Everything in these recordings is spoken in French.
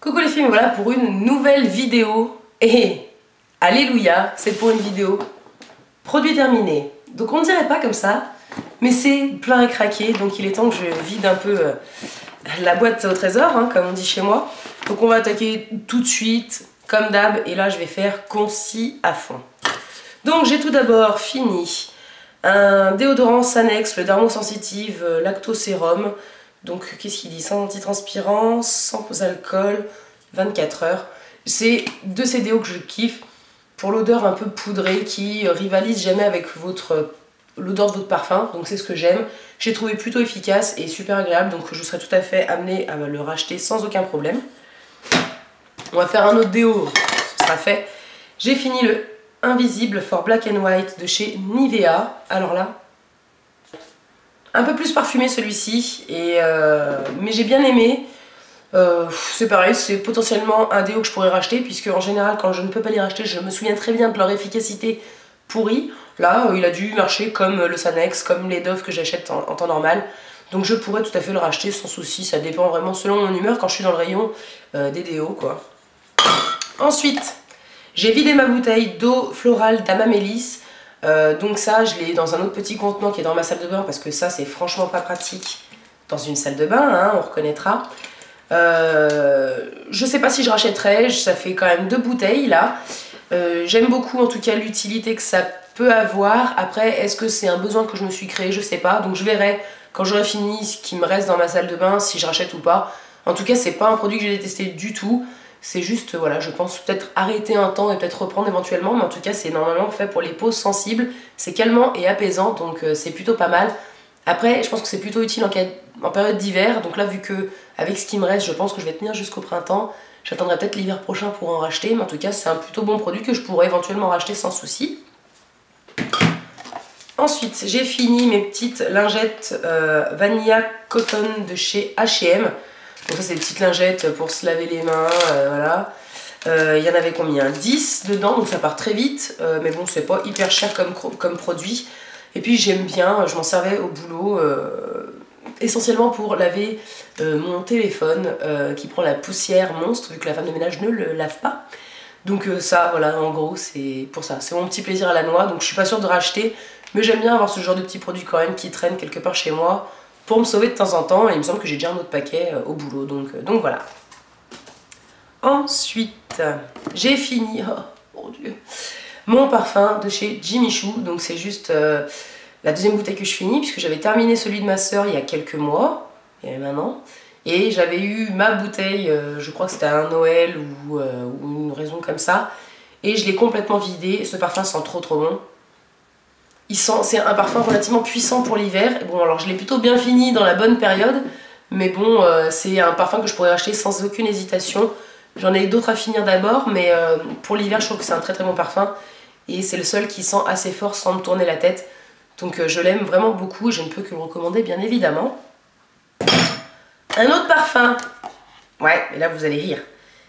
Coucou les filles, me voilà pour une nouvelle vidéo. Et alléluia, c'est pour une vidéo produit terminé. Donc on ne dirait pas comme ça, mais c'est plein et craqué. Donc il est temps que je vide un peu la boîte au trésor, hein, comme on dit chez moi. Donc on va attaquer tout de suite, comme d'hab. Et là je vais faire concis à fond. Donc j'ai tout d'abord fini un déodorant Sanex, le Dermosensitive Lacto Sérum. Donc qu'est-ce qu'il dit? Sans antitranspirant, sans alcool, 24 heures. C'est de ces déos que je kiffe pour l'odeur un peu poudrée qui rivalise jamais avec l'odeur de votre parfum. Donc c'est ce que j'aime. J'ai trouvé plutôt efficace et super agréable. Donc je serais tout à fait amenée à le racheter sans aucun problème. On va faire un autre déo, ce sera fait. J'ai fini le Invisible for Black and White de chez Nivea. Alors là, un peu plus parfumé celui-ci, mais j'ai bien aimé. C'est pareil, c'est potentiellement un déo que je pourrais racheter, puisque en général quand je ne peux pas les racheter, je me souviens très bien de leur efficacité pourrie. Là, il a dû marcher comme le Sanex, comme les Dove que j'achète en temps normal. Donc je pourrais tout à fait le racheter sans souci, ça dépend vraiment selon mon humeur quand je suis dans le rayon des déos, quoi. Ensuite, j'ai vidé ma bouteille d'eau florale d'Amamélis. Donc ça, je l'ai dans un autre petit contenant qui est dans ma salle de bain, parce que ça, c'est franchement pas pratique dans une salle de bain, hein, on reconnaîtra. Je sais pas si je rachèterai, ça fait quand même 2 bouteilles là. J'aime beaucoup en tout cas l'utilité que ça peut avoir. Après, est-ce que c'est un besoin que je me suis créé? Je sais pas, donc je verrai quand j'aurai fini ce qui me reste dans ma salle de bain, si je rachète ou pas. En tout cas, c'est pas un produit que j'ai détesté du tout. C'est juste, voilà, je pense peut-être arrêter un temps et peut-être reprendre éventuellement. Mais en tout cas, c'est normalement fait pour les peaux sensibles. C'est calmant et apaisant, donc c'est plutôt pas mal. Après, je pense que c'est plutôt utile en période d'hiver. Donc là, vu que avec ce qui me reste, je pense que je vais tenir jusqu'au printemps. J'attendrai peut-être l'hiver prochain pour en racheter. Mais en tout cas, c'est un plutôt bon produit que je pourrais éventuellement racheter sans souci. Ensuite, j'ai fini mes petites lingettes Vanilla Cotton de chez H&M. Donc ça, c'est des petites lingettes pour se laver les mains, voilà. Il y en avait combien? 10 dedans, donc ça part très vite. Mais bon, c'est pas hyper cher comme produit. Et puis j'aime bien, je m'en servais au boulot essentiellement pour laver mon téléphone qui prend la poussière monstre vu que la femme de ménage ne le lave pas. Donc ça, voilà, en gros, c'est pour ça. C'est mon petit plaisir à la noix, donc je suis pas sûre de racheter. Mais j'aime bien avoir ce genre de petits produits quand même qui traînent quelque part chez moi pour me sauver de temps en temps. Et il me semble que j'ai déjà un autre paquet au boulot, donc voilà. Ensuite, j'ai fini, oh mon dieu, mon parfum de chez Jimmy Choo. Donc c'est juste la deuxième bouteille que je finis, puisque j'avais terminé celui de ma soeur il y a quelques mois, il y a même un an. Et j'avais eu ma bouteille, je crois que c'était à un Noël ou une raison comme ça. Et je l'ai complètement vidé, et ce parfum sent trop bon. C'est un parfum relativement puissant pour l'hiver. Bon, alors je l'ai plutôt bien fini dans la bonne période, mais bon, c'est un parfum que je pourrais acheter sans aucune hésitation. J'en ai d'autres à finir d'abord, mais pour l'hiver, je trouve que c'est un très bon parfum. Et c'est le seul qui sent assez fort sans me tourner la tête. Donc je l'aime vraiment beaucoup et je ne peux que le recommander, bien évidemment. Un autre parfum. Ouais, mais là vous allez rire.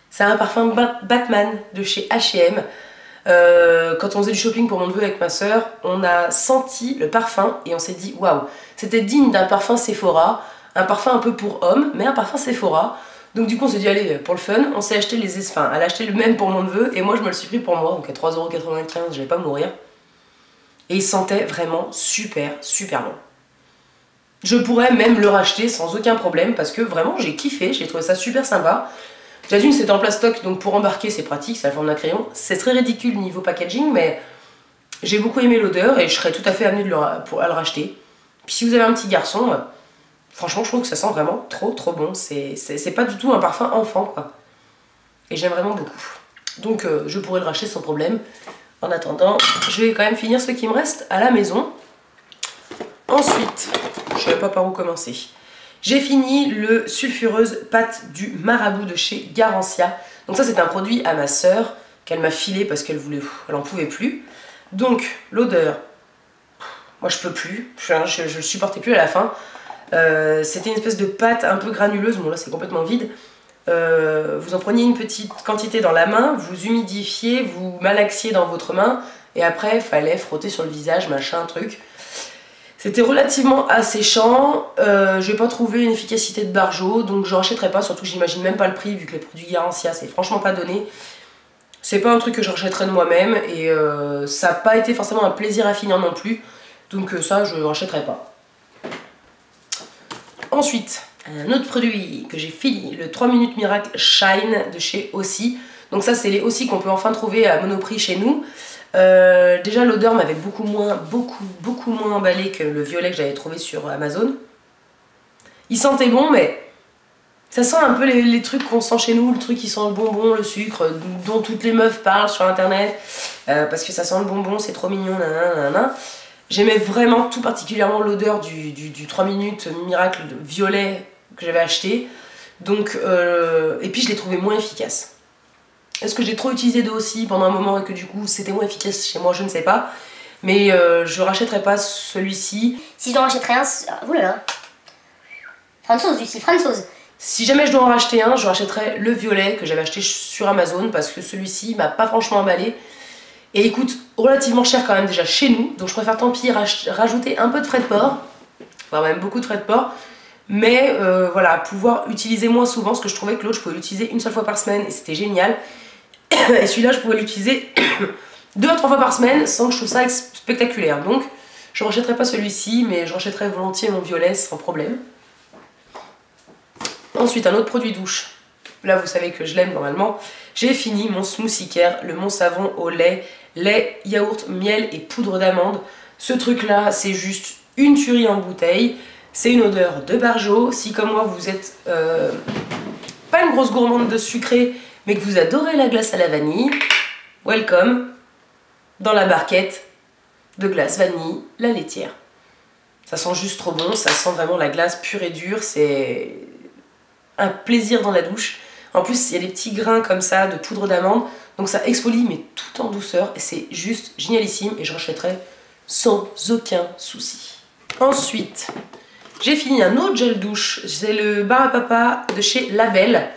C'est un parfum Batman de chez H&M. Quand on faisait du shopping pour mon neveu avec ma soeur, on a senti le parfum et on s'est dit waouh, c'était digne d'un parfum Sephora, un parfum un peu pour homme, mais un parfum Sephora. Donc du coup on s'est dit allez, pour le fun, on s'est acheté elle a acheté le même pour mon neveu et moi je me le suis pris pour moi, donc à 3,95 €, je vais pas mourir. Et il sentait vraiment super bon. Je pourrais même le racheter sans aucun problème parce que vraiment j'ai kiffé, j'ai trouvé ça super sympa. Déjà d'une, c'est en plastoc, donc pour embarquer c'est pratique, c'est la forme d'un crayon. C'est très ridicule niveau packaging, mais j'ai beaucoup aimé l'odeur et je serais tout à fait amenée à le racheter. Puis si vous avez un petit garçon, franchement je trouve que ça sent vraiment trop bon. C'est pas du tout un parfum enfant, quoi. Et j'aime vraiment beaucoup. Donc je pourrais le racheter sans problème. En attendant, je vais quand même finir ce qui me reste à la maison. Ensuite, je ne savais pas par où commencer. J'ai fini le sulfureuse pâte du marabout de chez Garancia. Donc ça c'est un produit à ma soeur qu'elle m'a filé parce qu'elle en pouvait plus. Donc l'odeur, moi je peux plus, je supportais plus à la fin. C'était une espèce de pâte un peu granuleuse, bon là c'est complètement vide. Vous en preniez une petite quantité dans la main, vous humidifiez, vous malaxiez dans votre main et après il fallait frotter sur le visage, machin, truc. C'était relativement asséchant, je n'ai pas trouvé une efficacité de Barjo, donc je rachèterai pas, surtout que j'imagine même pas le prix vu que les produits Garancia c'est franchement pas donné. C'est pas un truc que je rachèterais de moi-même et ça n'a pas été forcément un plaisir à finir non plus, donc ça je rachèterai pas. Ensuite, un autre produit que j'ai fini, le 3 minutes miracle Shine de chez Aussie. Donc ça c'est les Aussie qu'on peut enfin trouver à Monoprix chez nous. Déjà l'odeur m'avait beaucoup moins emballé que le violet que j'avais trouvé sur Amazon. Il sentait bon mais ça sent un peu les trucs qu'on sent chez nous, le truc qui sent le bonbon, le sucre, dont toutes les meufs parlent sur internet, parce que ça sent le bonbon, c'est trop mignon, nanana. J'aimais vraiment tout particulièrement l'odeur du 3 minutes miracle violet que j'avais acheté. Donc, et puis je l'ai trouvé moins efficace. Est-ce que j'ai trop utilisé de aussi pendant un moment et que du coup c'était moins efficace chez moi, je ne sais pas. Mais je rachèterai pas celui-ci. Si je dois en rachèterais un... Oulala. Françoise, Lucie, Françoise. Si jamais je dois en racheter un, je rachèterai le violet que j'avais acheté sur Amazon parce que celui-ci m'a pas franchement emballé. Et il coûte relativement cher quand même déjà chez nous. Donc je préfère tant pis rajouter un peu de frais de port. Enfin même beaucoup de frais de port. Mais voilà, pouvoir utiliser moins souvent parce que je trouvais que l'autre je pouvais l'utiliser une seule fois par semaine et c'était génial. Et celui-là je pouvais l'utiliser 2 à 3 fois par semaine sans que je trouve ça spectaculaire. Donc je ne rachèterai pas celui-ci mais je rachèterai volontiers mon violet sans problème. Ensuite un autre produit douche. Là vous savez que je l'aime normalement. J'ai fini mon Smoothie Care, le Mon Savon au lait, yaourt, miel et poudre d'amande. Ce truc là c'est juste une tuerie en bouteille. C'est une odeur de Barjo. Si comme moi vous êtes pas une grosse gourmande de sucré mais que vous adorez la glace à la vanille, welcome dans la barquette de glace vanille, la laitière. Ça sent juste trop bon, ça sent vraiment la glace pure et dure, c'est un plaisir dans la douche. En plus il y a des petits grains comme ça de poudre d'amande, donc ça exfolie mais tout en douceur et c'est juste génialissime et je rachèterai sans aucun souci. Ensuite, j'ai fini un autre gel douche, c'est le Bar à Papa de chez Label.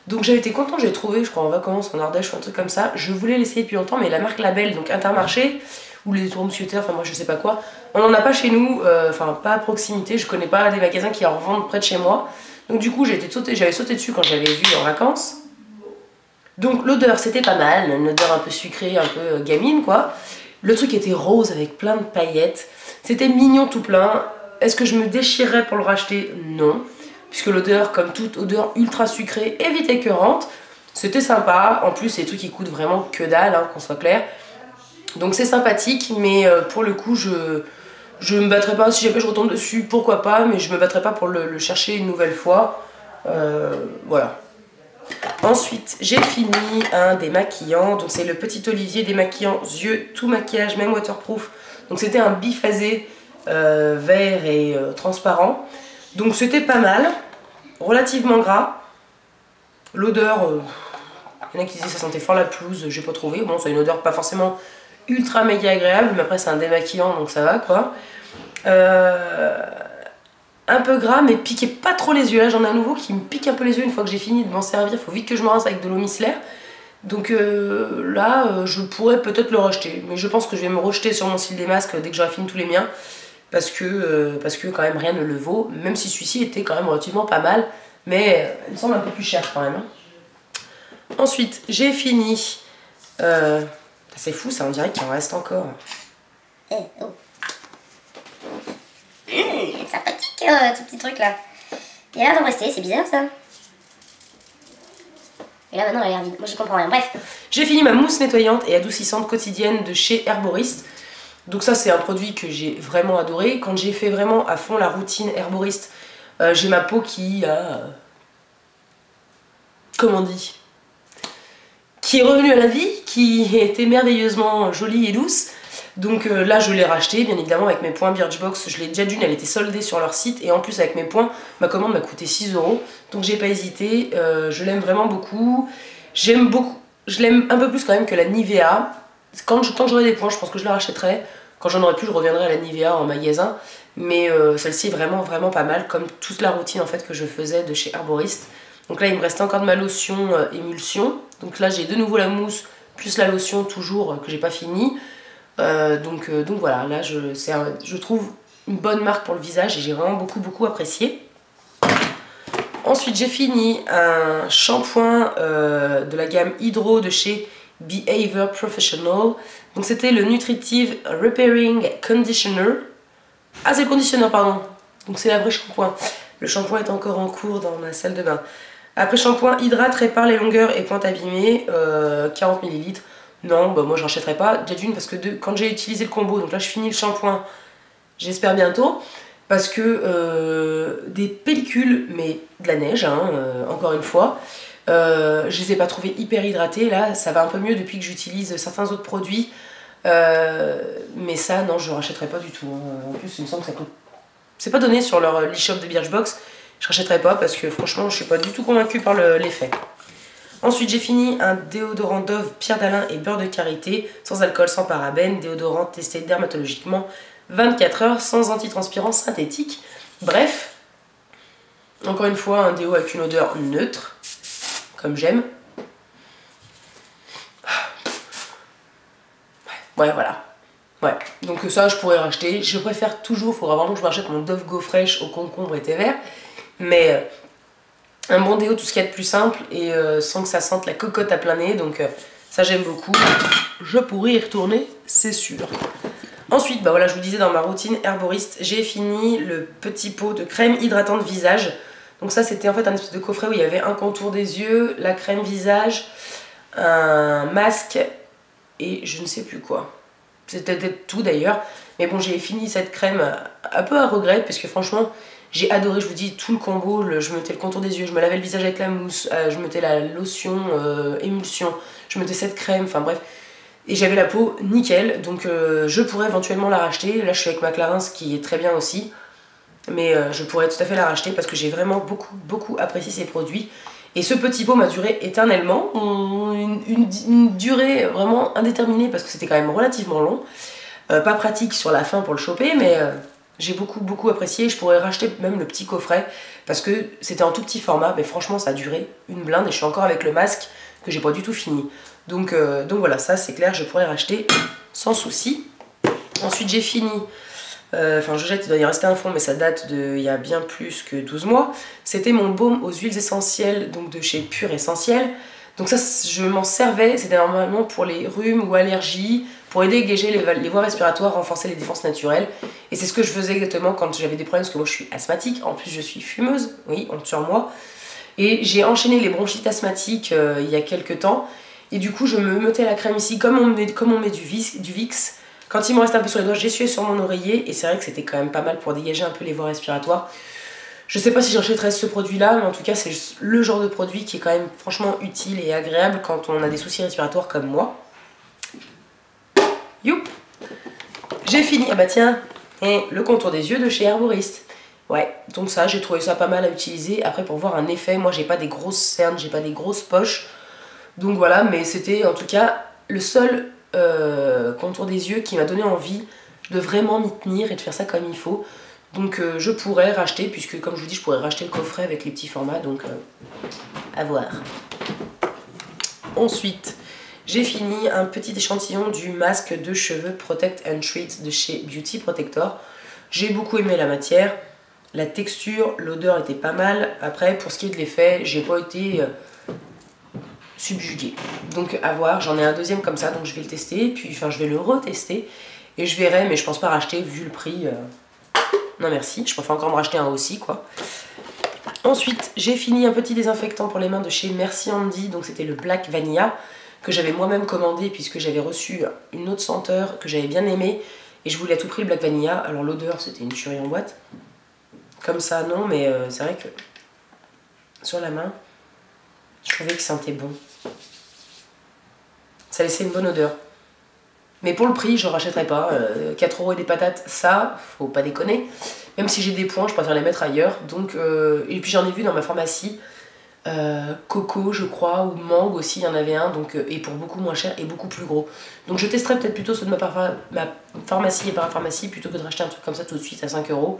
Donc j'avais été contente, j'ai trouvé, je crois en vacances en Ardèche ou un truc comme ça. Je voulais l'essayer depuis longtemps, mais la marque Label, donc Intermarché, ou les Tours Mousquetaires, enfin moi je sais pas quoi, on n'en a pas chez nous, enfin pas à proximité, je connais pas des magasins qui en revendent près de chez moi. Donc du coup j'avais sauté dessus quand j'avais vu en vacances. Donc l'odeur c'était pas mal, une odeur un peu sucrée, un peu gamine quoi. Le truc était rose avec plein de paillettes, c'était mignon tout plein. Est-ce que je me déchirerais pour le racheter? Non. Puisque l'odeur, comme toute odeur ultra sucrée, est vite écœurante. C'était sympa. En plus, c'est des trucs qui coûtent vraiment que dalle, hein, qu'on soit clair. Donc c'est sympathique, mais pour le coup, je me battrai pas. Si jamais je retombe dessus, pourquoi pas, mais je me battrai pas pour le chercher une nouvelle fois. Voilà. Ensuite, j'ai fini un démaquillant. Donc c'est le Petit Olivier démaquillant yeux, tout maquillage, même waterproof. Donc c'était un biphasé vert et transparent. Donc c'était pas mal, relativement gras. L'odeur, il y en a qui disaient que ça sentait fort la pelouse, j'ai pas trouvé. Bon, c'est une odeur pas forcément ultra méga agréable, mais après c'est un démaquillant donc ça va quoi. Un peu gras, mais piquez pas trop les yeux. Là j'en ai un nouveau qui me pique un peu les yeux une fois que j'ai fini de m'en servir. Il faut vite que je me rince avec de l'eau micellaire. Donc là, je pourrais peut-être le rejeter. Mais je pense que je vais me rejeter sur mon cil des masques dès que j'aurai fini tous les miens. Parce que quand même rien ne le vaut, même si celui-ci était quand même relativement pas mal, mais il me semble un peu plus cher quand même. Hein. Ensuite, j'ai fini, c'est fou ça, on dirait qu'il en reste encore. Eh, oh. Sympathique ce petit truc là. Il a l'air d'en rester, c'est bizarre ça. Et là maintenant elle a l'air vide, moi je comprends rien, bref. J'ai fini ma mousse nettoyante et adoucissante quotidienne de chez Herboriste. Donc ça c'est un produit que j'ai vraiment adoré. Quand j'ai fait vraiment à fond la routine Herboriste, j'ai ma peau qui a... comment on dit, qui est revenue à la vie, qui était merveilleusement jolie et douce. Donc là je l'ai racheté bien évidemment avec mes points Birchbox. Je l'ai déjà d'une, elle était soldée sur leur site. Et en plus avec mes points, ma commande m'a coûté 6 €. Donc j'ai pas hésité, je l'aime vraiment beaucoup. J'aime beaucoup, je l'aime un peu plus quand même que la Nivea. Quand j'aurai des points, je pense que je la rachèterai. Quand j'en aurai plus, je reviendrai à la Nivea en magasin. Mais celle-ci est vraiment pas mal, comme toute la routine en fait que je faisais de chez Herboriste. Donc là, il me reste encore de ma lotion émulsion. Donc là, j'ai de nouveau la mousse, plus la lotion toujours que j'ai pas fini. Donc voilà, là, je trouve une bonne marque pour le visage et j'ai vraiment beaucoup apprécié. Ensuite j'ai fini un shampoing de la gamme Hydro de chez Behavior Professional. Donc c'était le Nutritive Repairing Conditioner. Ah c'est le conditionneur pardon. Donc c'est la vraie shampoing. Le shampoing est encore en cours dans ma salle de bain. Après shampoing hydrate, répare les longueurs et pointes abîmées, 40 ml. Non, bah moi je rachèterai pas. Déjà d'une parce que quand j'ai utilisé le combo, donc là je finis le shampoing, j'espère bientôt. Parce que des pellicules, mais de la neige, hein, encore une fois, je les ai pas trouvées hyper hydratées. Là ça va un peu mieux depuis que j'utilise certains autres produits. Mais ça non je rachèterai pas du tout. En plus il me semble que ça coûte... C'est pas donné sur leur l'e-shop de Birchbox. Je rachèterai pas parce que franchement je suis pas du tout convaincue par l'effet. Ensuite j'ai fini un déodorant Dove Pierre d'Alain et beurre de karité, sans alcool, sans parabènes, déodorant testé dermatologiquement, 24 heures, sans antitranspirant synthétique. Bref, encore une fois un déo avec une odeur neutre, comme j'aime. Ouais voilà. Ouais, donc ça je pourrais racheter. Je préfère toujours, il faudra vraiment que je rachète mon Dove Go Fresh au concombre et thé vert. Mais un bon déo, tout ce qu'il y a de plus simple et sans que ça sente la cocotte à plein nez. Donc ça j'aime beaucoup. Je pourrais y retourner, c'est sûr. Ensuite, bah voilà, je vous disais dans ma routine herboriste, j'ai fini le petit pot de crème hydratante visage. Donc ça c'était en fait un espèce de coffret où il y avait un contour des yeux, la crème visage, un masque et je ne sais plus quoi. C'était peut-être tout d'ailleurs. Mais bon, j'ai fini cette crème un peu à regret parce que franchement, j'ai adoré, je vous dis, tout le combo. Je mettais le contour des yeux, je me lavais le visage avec la mousse, je mettais la lotion émulsion, je mettais cette crème, enfin bref. Et j'avais la peau nickel, donc je pourrais éventuellement la racheter. Là, je suis avec ma Clarins qui est très bien aussi. Mais je pourrais tout à fait la racheter parce que j'ai vraiment beaucoup apprécié ces produits. Et ce petit pot m'a duré éternellement, une durée vraiment indéterminée parce que c'était quand même relativement long. Pas pratique sur la fin pour le choper, mais j'ai beaucoup apprécié. Je pourrais racheter même le petit coffret parce que c'était en tout petit format, mais franchement ça a duré une blinde et je suis encore avec le masque que j'ai pas du tout fini. Donc voilà, ça c'est clair, je pourrais racheter sans souci. Ensuite j'ai fini... Enfin je jette, il doit y rester un fond mais ça date il y a bien plus que 12 mois. C'était mon baume aux huiles essentielles donc de chez Pure Essentiel. Donc ça je m'en servais, c'était normalement pour les rhumes ou allergies, pour aider à gager les voies respiratoires, renforcer les défenses naturelles. Et c'est ce que je faisais exactement quand j'avais des problèmes parce que moi je suis asthmatique, en plus je suis fumeuse, oui honte sur moi. Et j'ai enchaîné les bronchites asthmatiques il y a quelques temps. Et du coup je me mettais la crème ici comme on met du Vicks. Quand il me reste un peu sur les doigts, j'essuyais sur mon oreiller et c'est vrai que c'était quand même pas mal pour dégager un peu les voies respiratoires. Je sais pas si j'achèterais ce produit là, mais en tout cas c'est le genre de produit qui est quand même franchement utile et agréable quand on a des soucis respiratoires comme moi. Youp! J'ai fini, ah bah tiens, et le contour des yeux de chez Herboriste. Ouais, donc ça j'ai trouvé ça pas mal à utiliser. Après pour voir un effet, moi j'ai pas des grosses cernes, j'ai pas des grosses poches. Donc voilà, mais c'était en tout cas le seul... contour des yeux qui m'a donné envie de vraiment m'y tenir et de faire ça comme il faut. Donc je pourrais racheter, puisque comme je vous dis je pourrais racheter le coffret avec les petits formats, donc à voir. Ensuite j'ai fini un petit échantillon du masque de cheveux Protect and Treat de chez Beauty Protector. J'ai beaucoup aimé la matière, la texture, l'odeur était pas mal. Après pour ce qui est de l'effet, j'ai pas été subjuguée. Donc à voir, j'en ai un deuxième comme ça, donc je vais le tester, puis enfin je vais le retester et je verrai, mais je pense pas racheter vu le prix. Non merci, je préfère encore me racheter un aussi quoi. Ensuite j'ai fini un petit désinfectant pour les mains de chez Merci Andy, donc c'était le Black Vanilla que j'avais moi-même commandé puisque j'avais reçu une autre senteur que j'avais bien aimée et je voulais à tout prix le Black Vanilla. Alors l'odeur c'était une tuerie en boîte, comme ça non, mais c'est vrai que sur la main je trouvais que ça sentait bon. Ça laissait une bonne odeur. Mais pour le prix, je ne rachèterai pas. 4 € et des patates, ça, faut pas déconner. Même si j'ai des points, je préfère les mettre ailleurs. Donc, et puis j'en ai vu dans ma pharmacie. Coco, je crois, ou Mangue aussi, il y en avait un. Donc, et pour beaucoup moins cher et beaucoup plus gros. Donc je testerai peut-être plutôt ceux de ma pharmacie et parapharmacie plutôt que de racheter un truc comme ça tout de suite à 5 €.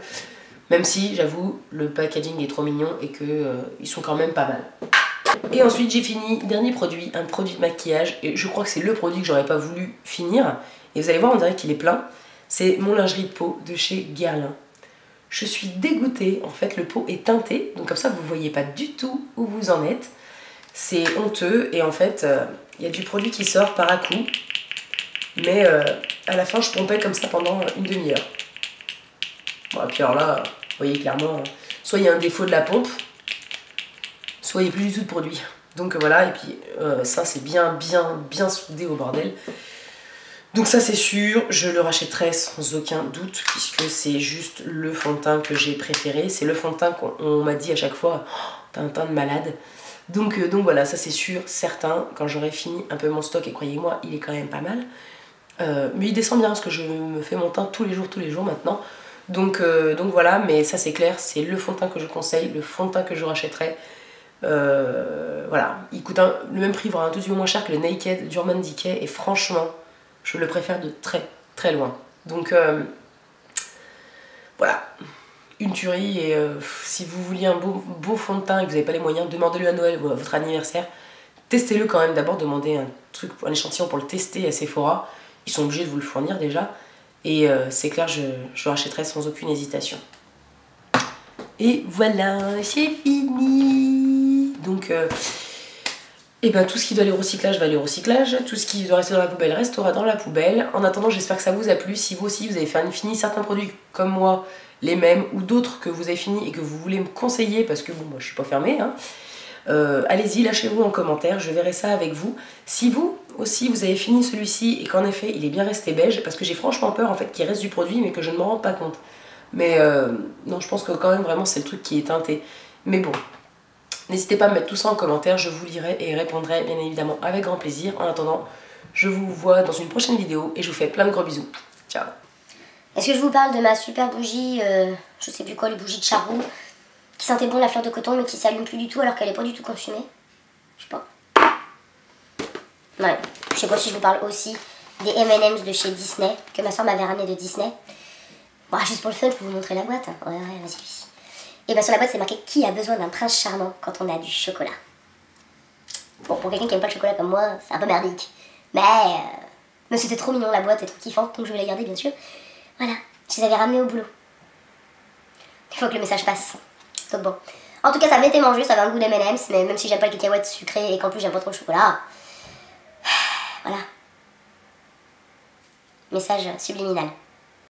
Même si, j'avoue, le packaging est trop mignon et qu'ils sont quand même pas mal. Et ensuite j'ai fini, dernier produit, un produit de maquillage, et je crois que c'est le produit que j'aurais pas voulu finir, et vous allez voir on dirait qu'il est plein, C'est mon lingerie de peau de chez Guerlain. Je suis dégoûtée, en fait le pot est teinté, donc comme ça vous ne voyez pas du tout où vous en êtes. C'est honteux et en fait il y a du produit qui sort par à coup. Mais à la fin je pompais comme ça pendant une demi-heure. Bon, et puis alors là, vous voyez clairement, soit il y a un défaut de la pompe, soit il n'y a plus du tout de produit. Donc voilà, et puis ça c'est bien soudé au bordel. Donc ça c'est sûr, je le rachèterai sans aucun doute, puisque c'est juste le fond de teint que j'ai préféré. C'est le fond de teint qu'on m'a dit à chaque fois, oh, t'as un teint de malade. Donc voilà, ça c'est sûr, certain, quand j'aurai fini un peu mon stock, et croyez-moi, il est quand même pas mal. Mais il descend bien, parce que je me fais mon teint tous les jours maintenant. Donc voilà, mais ça c'est clair, c'est le fond de teint que je conseille, le fond de teint que je rachèterai. Voilà, il coûte le même prix, voire un tout petit peu moins cher que le Naked d'Urban Decay, et franchement, je le préfère de très loin. Donc voilà, une tuerie. Et si vous vouliez un beau fond de teint et que vous n'avez pas les moyens, demandez-le à Noël ou à votre anniversaire. Testez-le quand même d'abord, demandez un échantillon pour le tester à Sephora. Ils sont obligés de vous le fournir déjà. Et c'est clair, je le rachèterai sans aucune hésitation. Et voilà, c'est fini. Donc et ben tout ce qui doit aller au recyclage va aller au recyclage, tout ce qui doit rester dans la poubelle restera dans la poubelle. En attendant, j'espère que ça vous a plu. Si vous aussi vous avez fini certains produits comme moi, les mêmes, ou d'autres que vous avez fini et que vous voulez me conseiller, parce que bon, moi je suis pas fermée, hein, allez-y, lâchez-vous en commentaire, je verrai ça avec vous. Si vous aussi vous avez fini celui-ci et qu'en effet il est bien resté beige, parce que j'ai franchement peur en fait qu'il reste du produit mais que je ne m'en rende pas compte. Mais non, je pense que quand même vraiment c'est le truc qui est teinté. Mais bon, n'hésitez pas à me mettre tout ça en commentaire, je vous lirai et répondrai bien évidemment avec grand plaisir. En attendant, je vous vois dans une prochaine vidéo et je vous fais plein de gros bisous. Ciao. Est-ce que je vous parle de ma super bougie, je sais plus quoi, les bougies de charbon, qui sentait bon la fleur de coton mais qui s'allume plus du tout alors qu'elle est pas du tout consumée? Je sais pas. Ouais, je sais pas si je vous parle aussi des M&M's de chez Disney, que ma soeur m'avait ramené de Disney. Bon, juste pour le fun, je peux vous montrer la boîte. Ouais, vas-y. Et bien sur la boîte c'est marqué « Qui a besoin d'un prince charmant quand on a du chocolat ?» Bon, pour quelqu'un qui aime pas le chocolat comme moi, c'est un peu merdique. Mais c'était trop mignon la boîte et trop kiffante, donc je vais la garder bien sûr. Voilà, je les avais ramenés au boulot. Il faut que le message passe. Donc bon. En tout cas, ça m'était mangé, ça avait un goût d'M&M's, mais même si j'aime pas les cacahuètes sucrées et qu'en plus j'aime pas trop le chocolat. Voilà. Message subliminal.